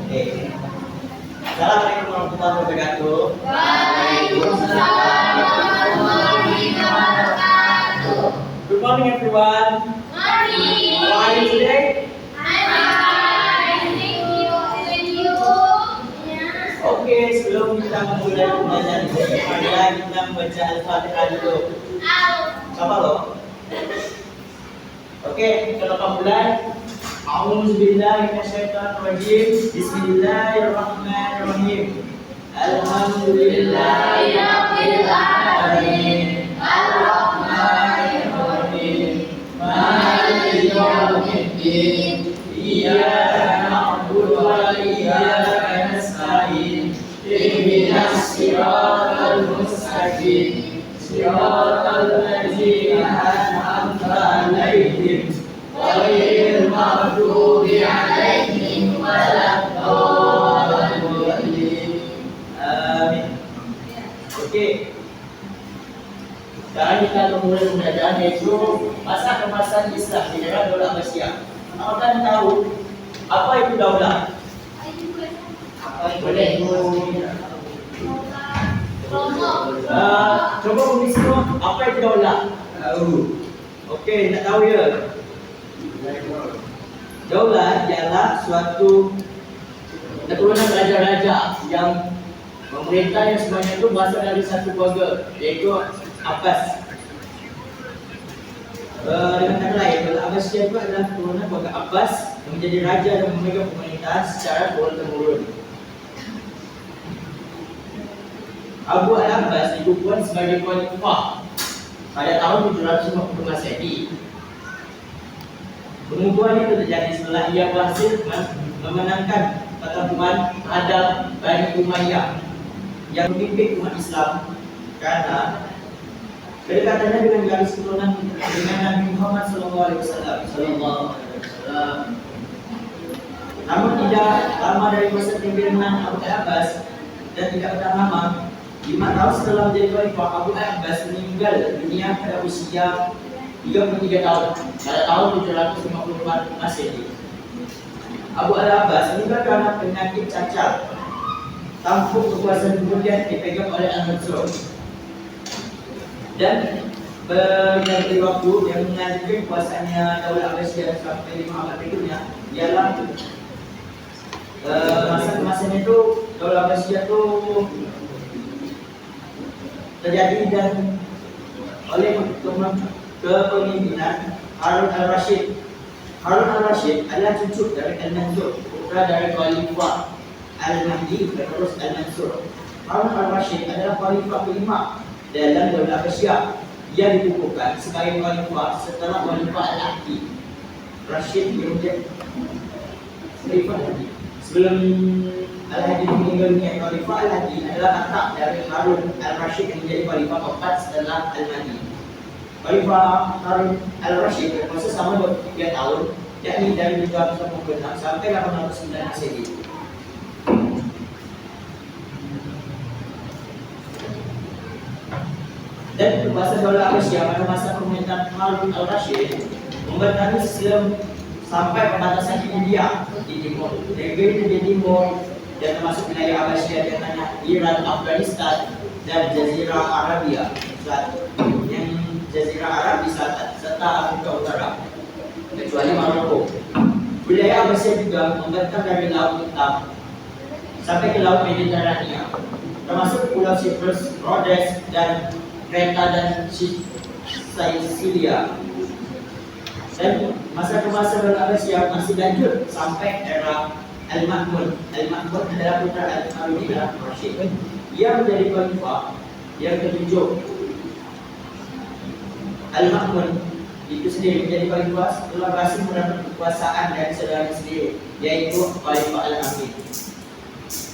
Oke. Assalamualaikum warahmatullahi wabarakatuh. Waalaikumsalam warahmatullahi wabarakatuh. Good morning everyone. Morning. How are you today? I'm fine. Thank you. Thank you. Oke, sebelum kita memulai pembelajaran ini, marilah kita membaca Al-Fatihah dulu. Siapa lo? Oke, kita mulai. A'udzubillahi minasyaitonirrajim. Bismillahirrahmanirrahim. Alhamdulillahirabbil alamin. Arrahmanirrahim. Maliki yaumiddin. Iyyaka na'budu wa iyyaka nasta'in. Ihdinas siratal mustaqim. Siratal ladzina an'amta 'alaihim ghairil maghdubi 'alaihim waladdallin. Amin. Oke. Sekarang kita memulai pembelajaran yaitu masa kemasan Islam di era Daulah Abbasiyah. Apakah kalian tahu apa itu daulah? Apa itu coba tulis semua apa itu daulah? Tahu. Oke, tak tahu ya. Daulah ialah suatu keturunan raja-raja yang pemerintah yang semuanya itu berasal dari satu keluarga, yaitu Abbas. Dengan kata lain, Daulah Abbasiyah itu adalah keturunan keluarga Abbas yang menjadi raja dan memegang pemerintahan secara turun-temurun. Abu al-Abbas dikukuhkan sebagai khalifah pada tahun 750 Masehi. Pengukuhan itu terjadi setelah ia berhasil memenangkan pertempuran terhadap Bani Umayyah yang memimpin umat Islam karena kedekatannya dengan garis keturunan dengan Nabi Muhammad SAW. Namun tidak lama dari masa kepemimpinan Abu Abbas dan tidak bertahan lama, 5 tahun setelah menjadi khalifah, Abu Abbas meninggal dunia pada usia 33 tahun pada tahun 754 Masehi. Abu Abbas meninggal karena penyakit cacar. Tampuk kekuasaan kemudian dipegang oleh Al-Mansur. Dan berganti waktu yang melanjutkan kuasanya Daulah Abbasiyah sampai 5 abad berikutnya ialah masa kemasan itu Daulah Abbasiyah itu terjadi dan oleh kepemimpinan Harun al-Rashid. Harun al-Rashid adalah cucu dari Al-Mansur, putra dari Khalifah Al-Mahdi penerus Al-Mansur. Harun al-Rashid adalah khalifah kelima dalam Daulah Abbasiyah. Ia dikukuhkan sebagai khalifah setelah Khalifah Al-Mahdi. Rashid menjadi khalifah lagi. Sebelum Al-Hadi meninggal dunia, Khalifah Al-Hadi adalah anak dari Harun al-Rashid yang menjadi khalifah keempat setelah Al-Mahdi. Khalifah Harun al-Rashid berkuasa selama 23 tahun, yakni dari 756 sampai 809 Masehi. Dan kekuasaan Daulah Abbasiyah pada masa pemerintahan Harun al-Rashid membatasi Islam sampai pembatasan India di timur, negeri di timur dan termasuk wilayah Abbasiyah di antaranya Iran, Afghanistan, dan Jazirah Arabia yang Jazirah Arab di selatan serta Afrika Utara, kecuali Maroko. Wilayah Abbasiyah juga membentang dari Laut Hitam sampai ke Laut Mediterania, termasuk Pulau Cyprus, Rhodes, dan Kreta dan Sicilia. Dan masa kemasan Daulah Abbasiyah masih lanjut sampai era Al-Ma'mun. Al-Ma'mun adalah putra Al-Harun al-Rashid. Ia menjadi khalifah yang ketujuh. Al-Ma'mun itu sendiri menjadi khalifah setelah berhasil mendapat kekuasaan dari saudara sendiri, yaitu Khalifah Al-Amin.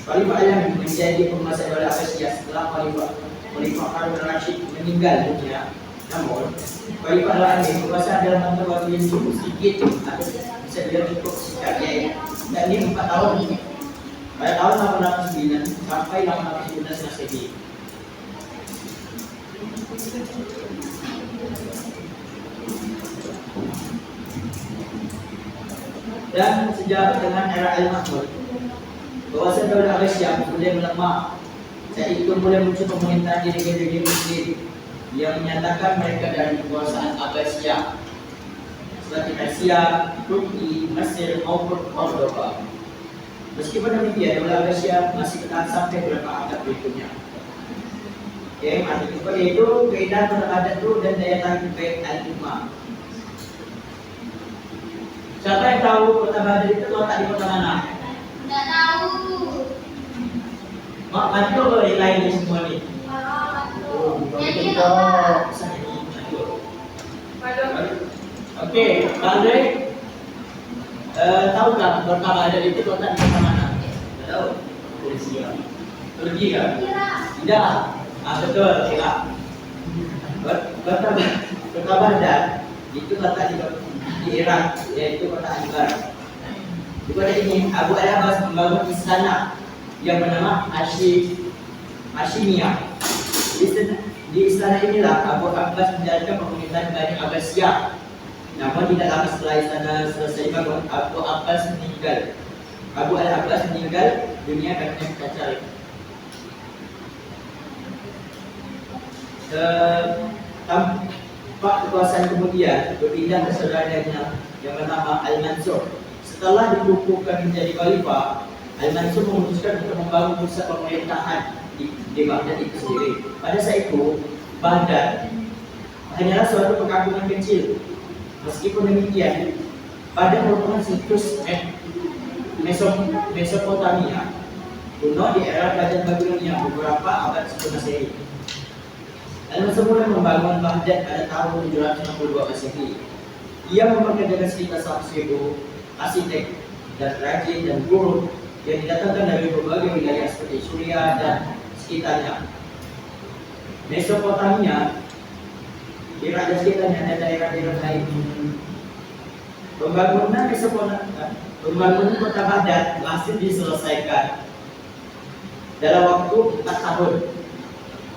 Khalifah Al-Amin menjadi penguasa Daulah Abbasiyah setelah Khalifah Harun al-Rashid meninggal dunia. Namun, Khalifah Al-Amin berkuasa dalam masa waktu yang cukup sedikit atau bisa dibilang cukup singkat, dan ini 4 tahun pada tahun 809 sampai 811 Masehi. Dan sejalan dengan era Al-Mahmud, Bahwasanya Daulah Abbasiyah mulai melemah. Saat itu mulai muncul pemerintahan diri Muslim yang menyatakan mereka dari kekuasaan Abbasiyah seperti Persia, Turki, Mesir maupun Cordoba. Meskipun demikian, Daulah Abbasiyah masih bertahan sampai beberapa abad berikutnya. Oke, arti kepada itu keindahan kota Baghdad itu dan daya tarik Bait Al-Umma. Siapa yang tahu kota Baghdad itu terletak di kota mana? Tidak tahu. Mak, mati lo yang lain di semua ni. Jadi apa? Oke, Pak Andre, tahu tak kota Baghdad itu terletak di kota mana? Tidak tahu. Rusia. Turki kan? Tidak. Betul, tidak. Kota Baghdad itu letak di Irak, yaitu kota Anbar. Di kota ini Abu al-Abbas membangun istana yang bernama Hashimiyah. Di istana inilah Abu Abbas menjalankan pemerintahan Bani Abbasiyah. Namun tidak lama setelah istana selesai dibangun, Abu Abbas meninggal. Abu al-Abbas meninggal dunia karena cacar. Tampak kekuasaan kemudian berpindah ke saudaranya yang bernama Al-Mansur. Setelah dikukuhkan menjadi khalifah, Al-Mansur memutuskan untuk membangun pusat pemerintahan di Baghdad itu sendiri. Pada saat itu, Baghdad hanyalah suatu perkampungan kecil. Meskipun demikian, Baghdad merupakan situs Mesopotamia kuno di era kerajaan Babilonia beberapa abad sebelum Masehi. Al-Mansur mulai membangun Baghdad pada tahun 762 Masehi. Ia mempekerjakan sekitar 100.000 arsitek dan rajin dan buruh yang didatangkan dari berbagai wilayah seperti Suriah dan sekitarnya, Mesopotamia, Irak dan sekitarnya, dan daerah-daerah lain. Pembangunan kota Baghdad masih diselesaikan dalam waktu 4 tahun.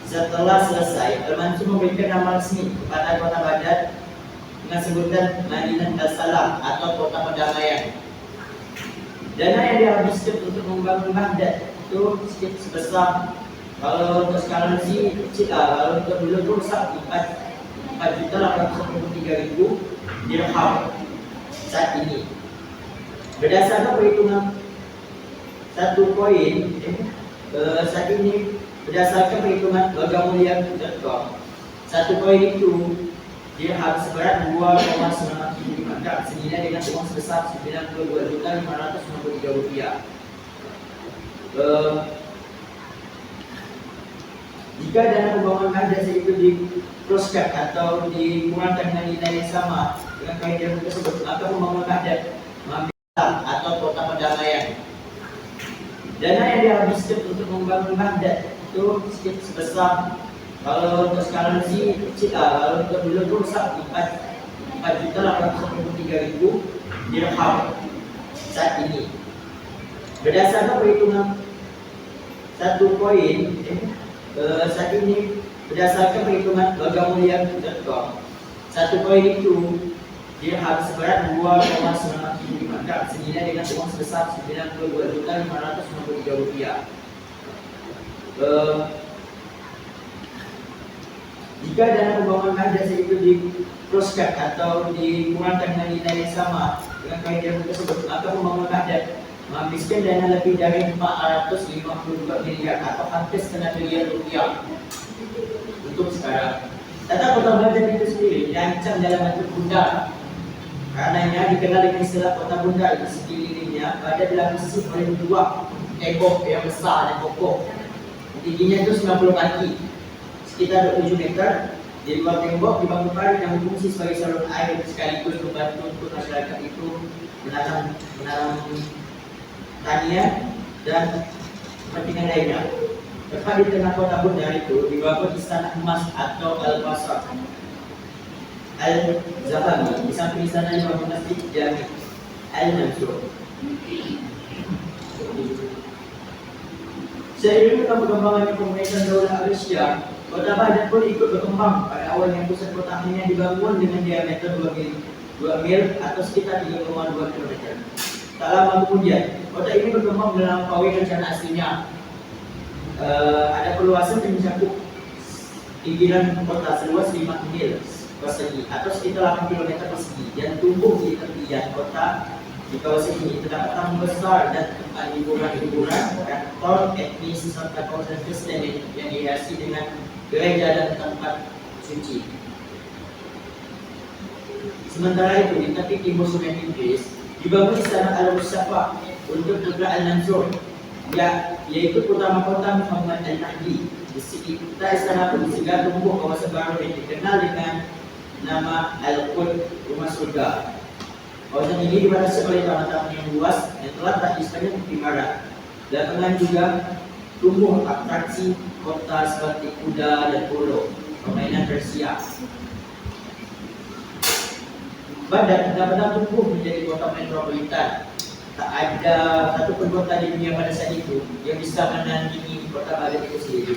Setelah selesai, Al-Mansur memberikan nama resmi kepada kota Baghdad dengan sebutan Madinah Darussalam atau kota perdamaian. Dana yang dihabiskan untuk membangun Baghdad itu sebesar, kalau untuk sekarang sih kecil lah, kalau untuk dulu itu besar 4.863.000 dirham saat ini. Berdasarkan perhitungan saat ini berdasarkan perhitungan logam-mulia.com, satu koin itu dirham seberat 2,975 gram, senilai dengan uang sebesar Rp92.593. Jika dana pembangunan Baghdad itu diteruskan atau dikurangkan dengan nilai yang sama dengan kaedah tersebut, maka pembangunan Baghdad mengambil atau kota perdamaian. Dana yang dihabiskan untuk membangun Baghdad itu sebesar, kalau untuk sekarang sih kecil lah, kalau untuk dulu itu besar 4.863.000 dirham saat ini. Berdasarkan perhitungan saat ini berdasarkan perhitungan logam-mulia.com, satu koin itu dirham seberat 2,975 gram, senilai dengan uang sebesar Rp92.593. Jika dana pembangunan Baghdad itu diteruskan atau dikurangkan dengan nilai yang sama dengan kaedah tersebut, maka pembangunan Baghdad menghabiskan dana lebih dari 452 miliar atau hampir setengah triliun rupiah untuk sekarang. Tata kota Baghdad itu sendiri dirancang dalam bentuk bundar. Karenanya dikenal dengan istilah kota bundar. Di sekelilingnya Baghdad dilapisi oleh dua tembok yang besar dan kokoh. Tingginya itu 90 kaki, sekitar 27 meter. Di luar tembok dibangun parit yang berfungsi sebagai saluran air sekaligus membantu untuk masyarakat itu menanam tanian dan kepentingan lainnya. Tepat di tengah kota bundar itu dibangun istana emas atau Al-Qasr Al-Zafami. Di samping istana dibangun masjid Jami Al-Mansur. Seiring dengan perkembangan pemerintahan Daulah Abbasiyah, kota Baghdad pun ikut berkembang. Pada awalnya pusat kota hanya dibangun dengan diameter 2 mil atau sekitar 3,2 km. Tak lama kemudian, kota ini berkembang melampaui rencana aslinya. Ada perluasan yang mencakup pinggiran kota seluas 5 mil persegi atau sekitar 8 km persegi dan tumbuh di tepian kota. Di kawasan ini terdapat taman besar dan tempat hiburan, kantor, etnis serta kawasan Kristen yang dihiasi dengan gereja dan tempat suci. Sementara itu, di tepi timur Sungai Tigris dibangun istana Al-Mustafa untuk putra Al-Mansur, yaitu putra mahkota Muhammad Al-Mahdi. Di sekitar istana pun juga tumbuh kawasan baru yang dikenal dengan nama Al-Quds, Rumah Surga. Kawasan ini dibatasi oleh taman-taman yang luas yang telah tak sepanjang tepi barat. Belakangan juga tumbuh atraksi kota seperti kuda dan polo, permainan Persia. Baghdad benar-benar tumbuh menjadi kota metropolitan. Tak ada satu pun kota di dunia pada saat itu yang bisa menandingi kota Baghdad itu sendiri.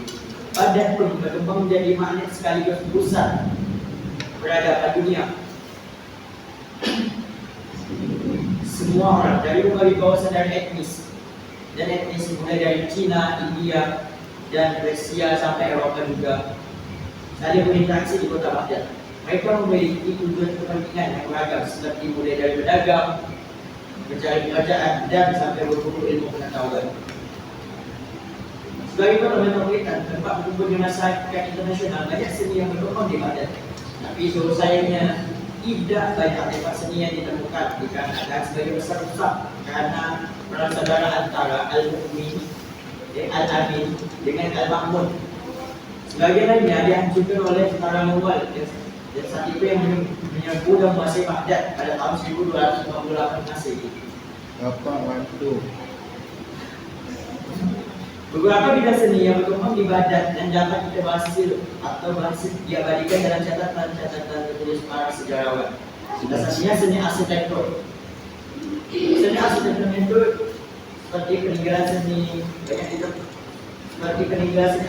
Baghdad pun berkembang menjadi magnet sekaligus pusat peradaban dunia. Semua orang dari berbagai kawasan dan etnis mulai dari Cina, India, dan Persia sampai Eropa juga saling berinteraksi di kota Baghdad. Mereka memiliki tujuan kepentingan yang beragam seperti mulai dari berdagang, mencari pekerjaan, dan sampai berburu ilmu pengetahuan. Sebagai kota metropolitan, tempat berkumpulnya masyarakat internasional, banyak seni yang berkembang di Baghdad. Tapi sayangnya tidak banyak tempat seni yang ditemukan dikarenakan sebagai besar-besar karena perang saudara antara Al-Mu'min, Al-Amin dengan Al-Ma'mun. Sebagian lainnya dihancurkan oleh tentara Mongol dan saat itu yang menyerbu dan menguasai Baghdad pada tahun 1258 Masehi. Beberapa bidang seni yang berkembang di Baghdad dan dapat kita berhasil diabadikan dalam catatan tertulis para sejarawan. Salah satunya seni arsitektur. Seni arsitektur itu seperti peninggalan seni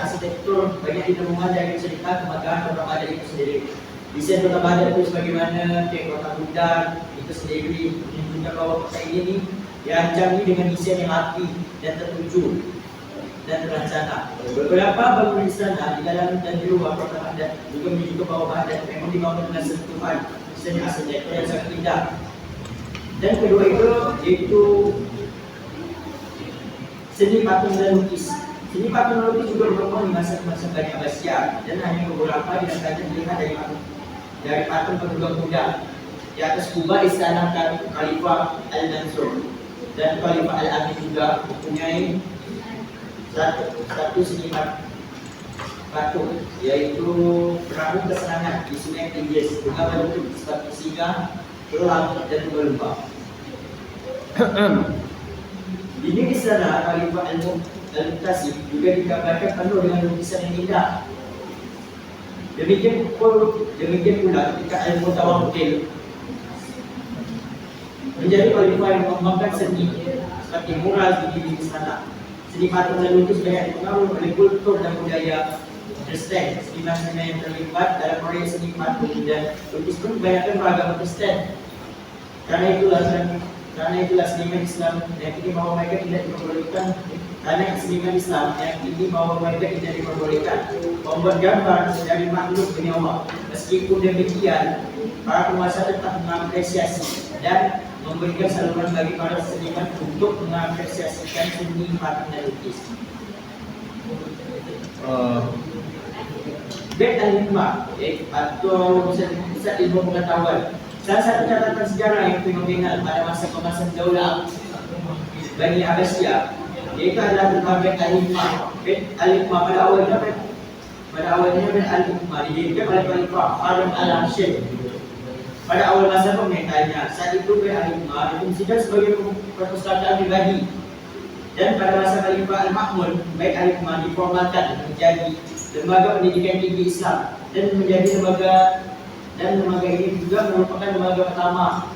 arsitektur banyak ditemukan dari cerita kemagaran kota Baghdad itu sendiri. Desain kota Baghdad itu sebagaimana kayak kota Buddha itu sendiri menunjukkan bahwa kota ini dirancang dengan desain yang rapi dan tertuju dan terancana. Beberapa bangunan istana di dalam dan di luar kota Baghdad juga menunjukkan bahwa Baghdad memang dibangun dengan sentuhan seni arsitektur yang sangat indah. Dan kedua yaitu seni patung dan lukis. Seni patung dan lukis juga berkembang di masa Bani Abbasiyah dan hanya beberapa yang saja dilihat dari patung berlubang kuda di atas kubah istana Khalifah Al-Mansur dan Khalifah Al-Amin juga mempunyai satu seni patung, yaitu perahu kesenangan di Sungai Tigris dengan bentuk seperti singa, elang, dan lumba-lumba. Dinding istana Khalifah Al-Mu'tasim juga digambarkan penuh dengan lukisan yang indah. Demikian pula ketika Al-Mutawakkil menjadi khalifah yang mengembangkan seni seperti mural di dinding istana. Seni patung dan lukis banyak dipengaruhi oleh kultur dan budaya Kristen. Seniman-seniman yang terlibat dalam proyek seni patung dan lukis pun kebanyakan beragama Kristen. Karena itulah seniman Islam yang ini bahwa mereka tidak diperbolehkan. Karena seniman Islam yang ini bahwa mereka tidak diperbolehkan membuat gambar dari makhluk bernyawa. Meskipun demikian, para penguasa tetap mengapresiasi dan memberikan saluran bagi para seniman untuk mengapresiasikan seni patung dan lukis. Bait al-Hikmah atau pusat ilmu pengetahuan. Salah satu catatan sejarah yang fenomenal pada masa kemasan Daulah Bani Abbasiyah yaitu adalah tentang Bait al-Hikmah. Bait al-Hikmah pada awalnya Bait al-Hikmah didirikan oleh Khalifah Harun al-Rashid pada awal masa pemerintahannya. Saat itu Bait al-Hikmah difungsikan sebagai perpustakaan pribadi, dan pada masa Khalifah Al-Ma'mun, Bait al-Hikmah diformalkan menjadi lembaga pendidikan tinggi Islam dan lembaga ini juga merupakan lembaga pertama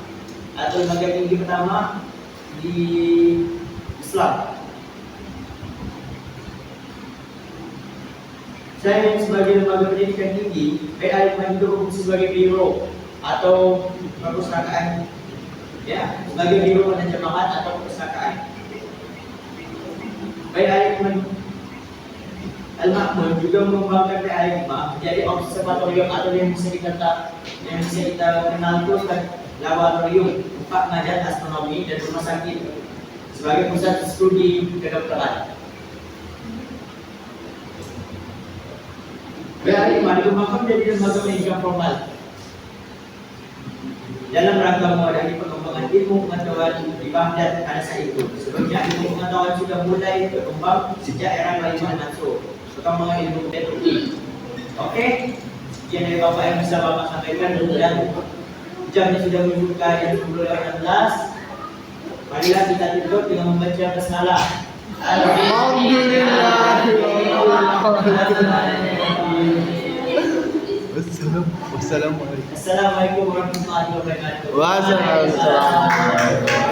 atau lembaga tinggi pertama di Islam. Selain sebagai lembaga pendidikan tinggi, Bait al-Hikmah juga berfungsi sebagai biro atau perpustakaan Ya, sebagai biro penerjemahan atau perpustakaan. PAI Al-Makmun juga mengembangkan PAI menjadi observatorium atau yang bisa kita kenal itu laboratorium tempat mengajar astronomi dan rumah sakit sebagai pusat studi kedokteran. PAI dikembangkan menjadi lembaga pendidikan formal dalam rangka mewadahi pengembangan ilmu pengetahuan di Baghdad pada saat itu. Sebelumnya ilmu pengetahuan sudah mulai berkembang sejak era Khalifah Mansur. Perkembangan ilmu teknologi. Oke, sekian dari Bapak yang bisa Bapak sampaikan dan jamnya sudah menunjukkan jam 10.16. Marilah kita tutup dengan membaca basmalah. Wassalamualaikum. Assalamualaikum warahmatullahi wabarakatuh. Waalaikumsalam.